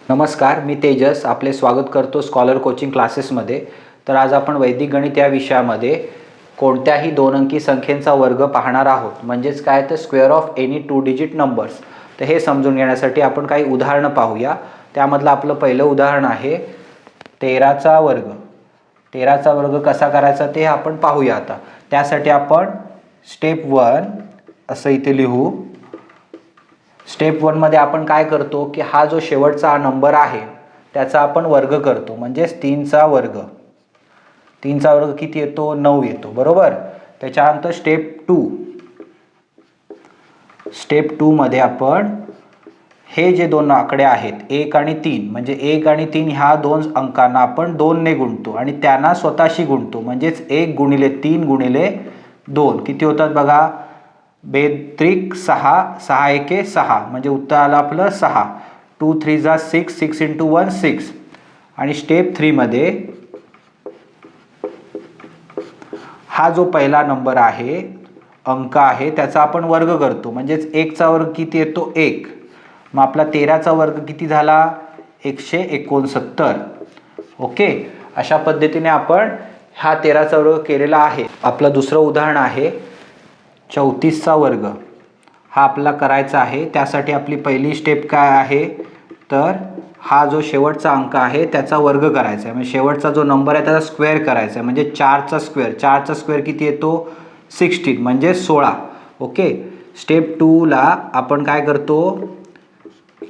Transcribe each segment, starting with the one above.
नमस्कार, मी तेजस आपले स्वागत करतो स्कॉलर कोचिंग क्लासेसमध्ये। तर आज आपण वैदिक गणित या विषयामध्ये कोणत्याही दोन अंकी संख्येचा वर्ग पाहणार आहोत। म्हणजेच काय तर square of any 2 digit numbers. तर हे समजून घेण्यासाठी आपण काही उदाहरणं पाहूया। त्यामधलं आपलं पहिलं उदाहरण आहे 13चा वर्ग। 13चा वर्ग कसा करायचा ते आपण पाहूया। आता त्यासाठी आपण स्टेप 1 असं इथे लिहू। स्टेप 1 मध्ये आपण काय करतो की हा जो शेवटचा नंबर आहे त्याचा आपण वर्ग करतो। म्हणजेच 3चा वर्ग। 3चा वर्ग किती येतो? 9 येतो, बरोबर। त्याच्यानंतर स्टेप 2 मध्ये आपण हे जे दोन आकडे आहेत 1 आणि 3, म्हणजे 1 आणि 3 ह्या दोन अंकांना आपण 2 ने गुणतो आणि त्यांना स्वतःशी गुणतो। म्हणजेच 1 गुणिले 3 गुणिले 2 किती होतात बघा? बेत्रिक 6, 6 एके 6, म्हणजे उत्तर आलं आपलं 6। 2 3 जा 6, 6 × 1 6। आणि स्टेप 3 मध्ये हा जो पहिला नंबर आहे, अंक आहे, त्याचा आपण वर्ग करतो। म्हणजेच 1चा वर्ग किती येतो? 1। मग आपला 13चा वर्ग किती झाला? 169। ओके, अशा पद्धतीने आपण हा 13चा वर्ग केलेला आहे। आपलं दुसरं उदाहरण आहे 34चा वर्ग। हा आपला करायचा आहे। त्यासाठी आपली पहिली स्टेप काय आहे तर हा जो शेवटचा अंक आहे त्याचा वर्ग करायचा आहे। म्हणजे शेवटचा जो नंबर आहे त्याचा स्क्वेअर करायचा आहे। म्हणजे 4चा स्क्वेअर। 4चा स्क्वेअर किती येतो? 16, म्हणजे 16। ओके, स्टेप 2 ला आपण काय करतो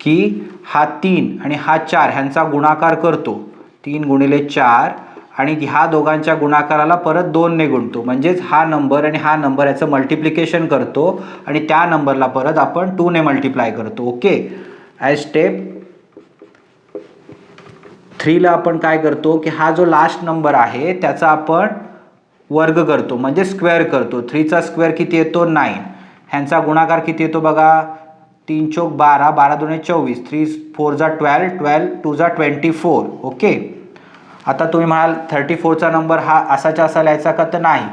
की हा 3 आणि हा 4 ह्यांचा गुणाकार करतो। 3 गुणिले 4 आणि ह्या दोघांच्या गुणाकाराला परत 2 ने गुणतो। म्हणजेच हा नंबर आणि हा नंबर याचं मल्टिप्लिकेशन करतो आणि त्या नंबरला परत आपण 2 ने मल्टिप्लाय करतो। ओके, ॲज स्टेप 3 ला आपण काय करतो की हा जो लास्ट नंबर आहे त्याचा आपण वर्ग करतो, म्हणजे स्क्वेअर करतो। 3चा स्क्वेअर किती येतो? 9। ह्यांचा गुणाकार किती येतो बघा? 3 चौक 12, 12 दुणे 24, 3 4 जा 12, 12 2 जा 24। ओके, आता तुम्ही म्हणाल 34चा नंबर हा असाच्या असा लिहायचा का? तर नाही।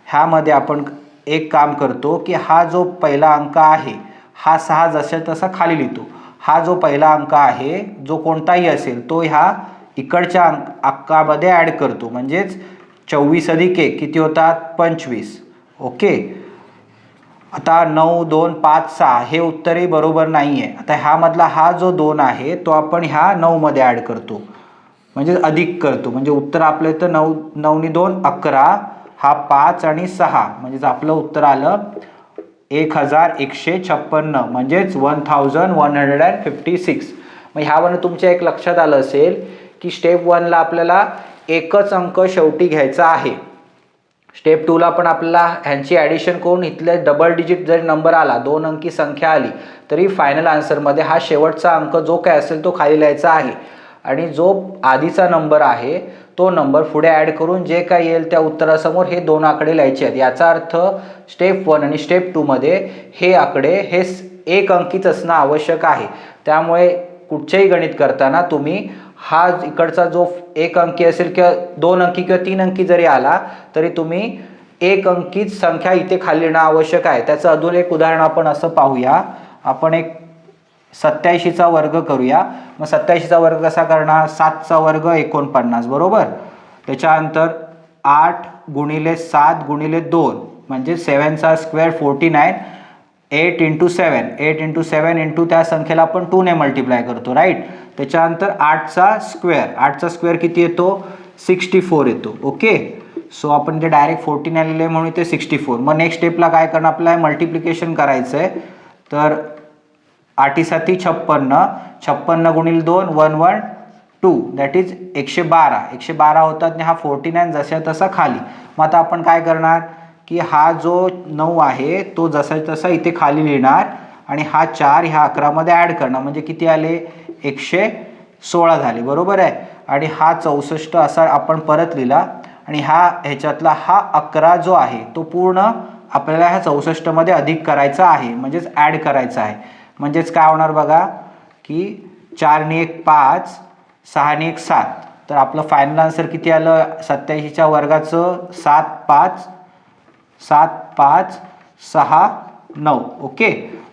ह्यामध्ये आपण एक काम करतो की हा जो पहिला अंक आहे हा 6 जसा तसा खाली लिहितो। हा जो पहिला अंक आहे जो कोणताही असेल तो ह्या इकडच्या अंकामध्ये ॲड करतो। म्हणजेच 24 अधिक 1 किती होतात? 25। ओके, आता 9 2 5 6 हे उत्तरही बरोबर नाही आहे। आता ह्यामधला हा जो 2 आहे तो आपण ह्या 9 मध्ये ॲड करतो, म्हणजे अधिक करतो। म्हणजे उत्तर आपलं इथं 9 9 नी 2 11, हा 5 आणि 6, म्हणजेच आपलं उत्तर आलं 1156, म्हणजेच 1156। मग ह्यावरून तुमच्या एक लक्षात आलं असेल की स्टेप 1 ला आपल्याला एकच अंक शेवटी घ्यायचा आहे। स्टेप 2 ला पण आपल्याला ह्यांची ॲडिशन करून इथले डबल डिजिट जरी नंबर आला, 2 अंकी संख्या आली, तरी फायनल आन्सरमध्ये हा शेवटचा अंक जो काय असेल तो खाली लिहायचा आहे आणि जो आधीचा नंबर आहे तो नंबर पुढे ॲड करून जे काय येईल त्या उत्तरासमोर हे दोन आकडे लिहायचे आहेत। याचा अर्थ स्टेप 1 आणि स्टेप 2 मध्ये हे आकडे हे एक अंकीच असणं आवश्यक आहे। त्यामुळे कुठचेही गणित करताना तुम्ही हा इकडचा जो एक अंकी असेल किंवा 2 अंकी किंवा 3 अंकी जरी आला तरी तुम्ही एक अंकीच संख्या इथे खाली लिहिणं आवश्यक आहे। त्याचं अजून एक उदाहरण आपण असं पाहूया। आपण एक 87चा वर्ग करूया। मग 87चा वर्ग कसा करणार? 7चा वर्ग 49, बरोबर। त्याच्यानंतर 8 गुणिले 7 गुणिले 2, म्हणजे 7चा स्क्वेअर 49। 8 × 7, 8 × 7 इंटू त्या संख्येला आपण 2 ने मल्टिप्लाय करतो, राईट। त्याच्यानंतर 8चा स्क्वेअर। 8चा स्क्वेअर किती येतो? 64 येतो। ओके, सो आपण ते डायरेक्ट 49 लिहिले म्हणून ते 64। मग नेक्स्ट स्टेपला काय करणार? आपल्याला मल्टिप्लिकेशन करायचं आहे। तर 8 7 56, 56 गुणिले 2 112, दॅट इज 112। 112 होतात आणि हा 49 जसा तसा खाली। मग आता आपण काय करणार की हा जो 9 आहे तो जसा तसा इथे खाली लिहिणार आणि हा 4 ह्या 11 मध्ये ॲड करणार, म्हणजे किती आले? 116 झाले, बरोबर आहे। आणि हा 64 असा आपण परत लिहिला आणि ह्याच्यातला हा 11 जो आहे तो पूर्ण आपल्याला ह्या 64 मध्ये अधिक करायचा आहे, म्हणजेच ॲड करायचा आहे। म्हणजेच काय होणार बघा की 4 नी 1 5, 6 नी 1 7, तर आपलं फायनल आन्सर किती आलं 87च्या वर्गाचं? 7 5 6 9। ओके,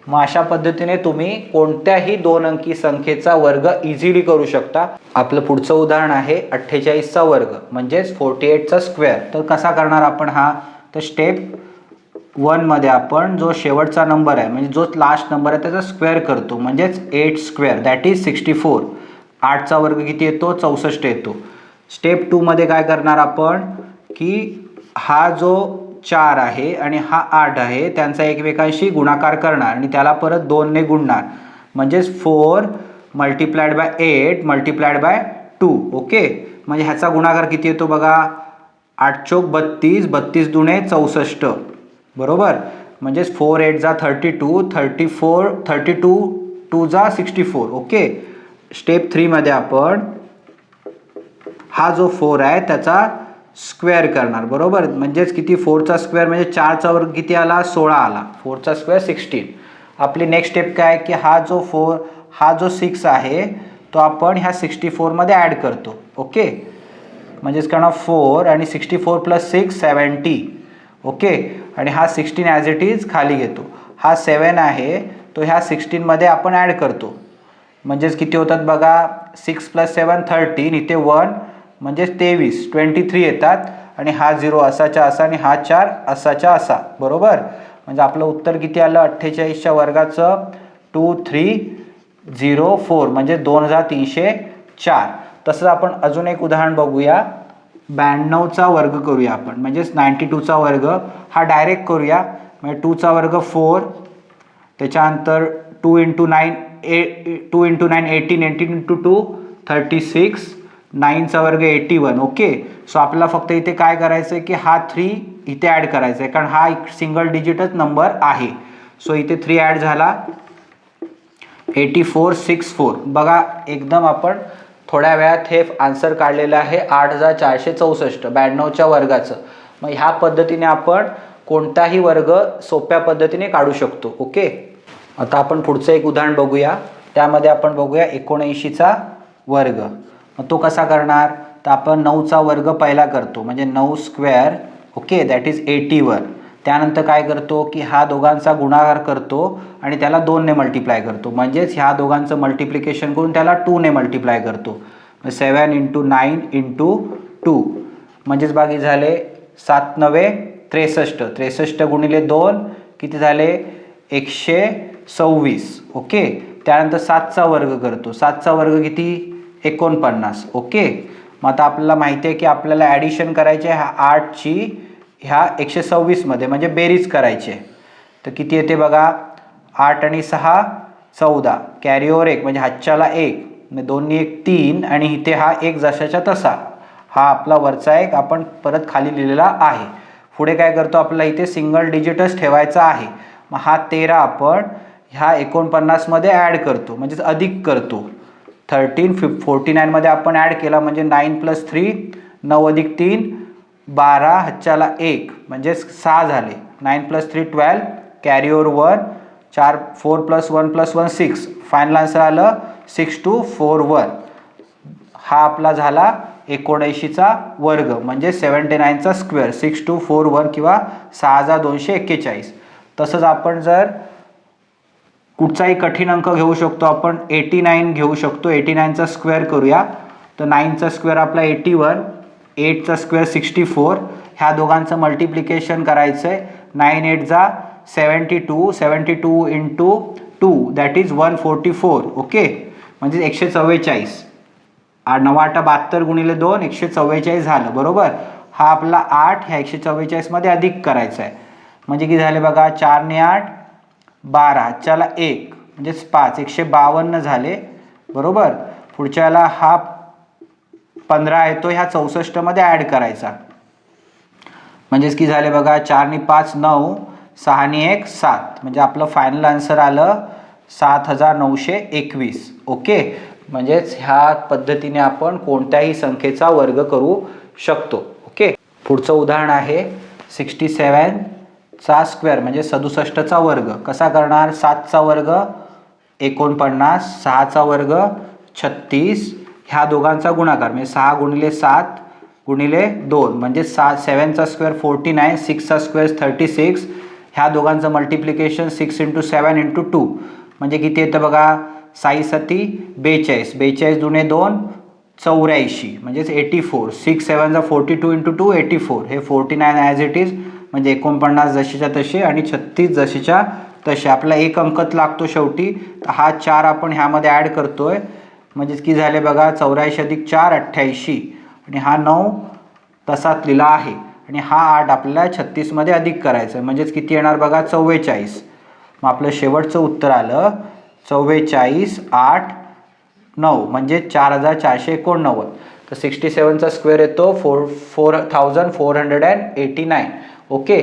मग अशा पद्धतीने तुम्ही कोणत्याही 2 अंकी संख्येचा वर्ग इझिली करू शकता. आपलं पुढचं उदाहरण आहे 48चा वर्ग म्हणजेच 48चा स्क्वेअर. तर कसा करणार आपण हा, तर स्टेप 1 मध्ये आपण जो शेवटचा नंबर आहे म्हणजे जो लास्ट नंबर आहे त्याचा स्क्वेअर करतो म्हणजेच 8 स्क्वेअर दॅट इज 64. 8चा वर्ग किती येतो, 64 येतो. स्टेप 2 मध्ये काय करणार आपण की हा जो 4 आहे आणि हा 8 आहे त्यांचा एकमेकांशी गुणाकार करणार आणि त्याला परत 2 ने गुणणार म्हणजेच 4 multiplied by 8 multiplied by 2. Okay, म्हणजे ह्याचा गुणाकार किती येतो बघा, 8 चोक 32, 32 दुणे 64 बरोबर. म्हणजेच 4 8 जा 32, 32 2 जा 64. ओके. स्टेप 3 मध्ये आपण हा जो 4 आहे त्याचा स्क्वेअर करणार बरोबर. म्हणजेच किती, 4चा स्क्वेअर म्हणजे 4चा वर्ग किती आला, 16 आला. 4चा स्क्वेअर 16. आपली नेक्स्ट स्टेप काय की हा जो 6 आहे तो आपण ह्या 64 मध्ये ॲड करतो. ओके, म्हणजेच करणार 4 आणि 64 प्लस 6 70. ओके, आणि हा 16 ॲज इट इज खाली घेतो. हा 7 आहे तो ह्या 16 मध्ये आपण ॲड करतो म्हणजेच किती होतात बघा, 6 प्लस 7 13, इथे 1 म्हणजेच 23 23 येतात आणि हा 0 असाच्या असा आणि हा 4 असाच्या असा बरोबर. म्हणजे आपलं उत्तर किती आलं 48च्या वर्गाचं 2304 म्हणजे 2304. तसंच आपण अजून एक उदाहरण बघूया, 92चा वर्ग करूया आपण म्हणजेच 92चा वर्ग हा डायरेक्ट करूया. म्हणजे 2चा वर्ग 4, त्याच्यानंतर 2 इंटू 9 18, 18 इंटू 2 36, 9चा वर्ग 81. ओके, सो आपल्याला फक्त इथे काय करायचं आहे की हा 3 इथे ॲड करायचा आहे कारण हा एक सिंगल डिजिटच नंबर आहे. सो इथे 3 ॲड झाला 8464. बघा एकदम आपण थोड्या वेळात हे आन्सर काढलेलं आहे 8464 92च्या वर्गाचं. मग ह्या पद्धतीने आपण कोणताही वर्ग सोप्या पद्धतीने काढू शकतो. ओके, आता आपण पुढचं एक उदाहरण बघूया. त्यामध्ये आपण बघूया 79चा वर्ग. मग तो कसा करणार, तर आपण 9चा वर्ग पहिला करतो म्हणजे 9 स्क्वेअर. Okay, that is 81. त्यानंतर काय करतो की हा दोघांचा गुणाकार करतो आणि त्याला 2 ने मल्टिप्लाय करतो म्हणजेच ह्या दोघांचं मल्टिप्लिकेशन करून त्याला 2 ने मल्टिप्लाय करतो. 7 इंटू 9 इंटू 2 म्हणजेच बाकी झाले 7 9 63, 63 गुणिले 2 किती झाले 126. ओके, त्यानंतर 7चा वर्ग करतो. 7चा वर्ग किती 49. ओके, मग आता आपल्याला माहिती आहे की आपल्याला ॲडिशन करायचे ह्या 8ची ह्या 126 मध्ये म्हणजे बेरीज करायची आहे. तर किती येते बघा, 8 आणि 6 14, कॅरी ओव्हर 1 म्हणजे हातच्याला 1, 2 1 3 आणि इथे हा 1 जशाच्या तसा. हा आपला वरचा एक आपण परत खाली लिहिलेला आहे. पुढे काय करतो, आपल्याला इथे सिंगल डिजिटच ठेवायचा आहे. मग हा 13 आपण ह्या 49 मध्ये ॲड करतो म्हणजेच अधिक करतो. 49 मध्ये आपण ॲड केला म्हणजे 9 प्लस 3 9 अधिक 3 12 हातच्याला 1 म्हणजे 6 झाले. 9 plus 3 12, carry over 1 4 plus 1 plus 1 6. Final answer आलं 6241. हा आपला झाला 79चा वर्ग म्हणजे 79चा स्क्वेअर 6241 किंवा 6241. तसंच आपण जर कुठचाही कठीण अंक घेऊ शकतो, आपण 89 घेऊ शकतो. 89चा स्क्वेअर करूया तर 9चा स्क्वेअर आपला 81, 8चा स्क्वेअर 64. ह्या दोघांचं मल्टिप्लिकेशन करायचं आहे. 9 8 जा 72, 72 इंटू 2 दॅट इज 144. ओके, म्हणजे 144. 9 8 72 गुणिले 2 144 झालं बरोबर. हा आपला 8 ह्या 144 मध्ये अधिक करायचा आहे म्हणजे किती झाले बघा, 4 ने 8 12, च्याला 1 म्हणजेच 5 152 झाले बरोबर. पुढच्याला हा 15 येतो ह्या 64 मध्ये ॲड करायचा म्हणजेच की झाले बघा, 4 ने 5 9, 6 ने 1 7 म्हणजे आपलं फायनल आन्सर आलं 7921. ओके, म्हणजेच ह्या पद्धतीने आपण कोणत्याही संख्येचा वर्ग करू शकतो. ओके, पुढचं उदाहरण आहे 67चा स्क्वेअर म्हणजे 67चा वर्ग. कसा करणार, 7चा वर्ग 49, 6चा वर्ग 36, ह्या दोघांचा गुणाकार म्हणजे 6 गुणिले 7 गुणिले 2 म्हणजे 7चा स्क्वेअर 49, 6चा स्क्वेअर 36, ह्या दोघांचं मल्टिप्लिकेशन 6 × 7 × 2 म्हणजे किती येतं बघा, 6 7 42, 42 दुणे 2 84 म्हणजेच 84, 6 7 42 × 2 84, हे 49 ॲज इट इज म्हणजे 49 जशीच्या तसे आणि 36 जशीच्या तसे. आपला एक अंकच लागतो शेवटी, तर हा 4 आपण ह्यामध्ये ॲड करतोय म्हणजेच की झाले बघा 84 + 4 88 आणि हा 9 तसाच लिहिला आहे आणि हा 8 आपल्याला 36 मध्ये अधिक करायचं आहे म्हणजेच किती येणार बघा 44. मग आपलं शेवटचं उत्तर आलं 44 8 9 म्हणजे 4489. तर 67चा स्क्वेअर येतो 4489. ओके.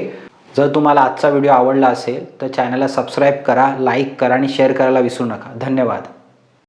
जर तुम्हाला आजचा व्हिडिओ आवडला असेल तर चॅनलला सबस्क्राईब करा, लाईक करा आणि शेअर करायला विसरू नका. धन्यवाद.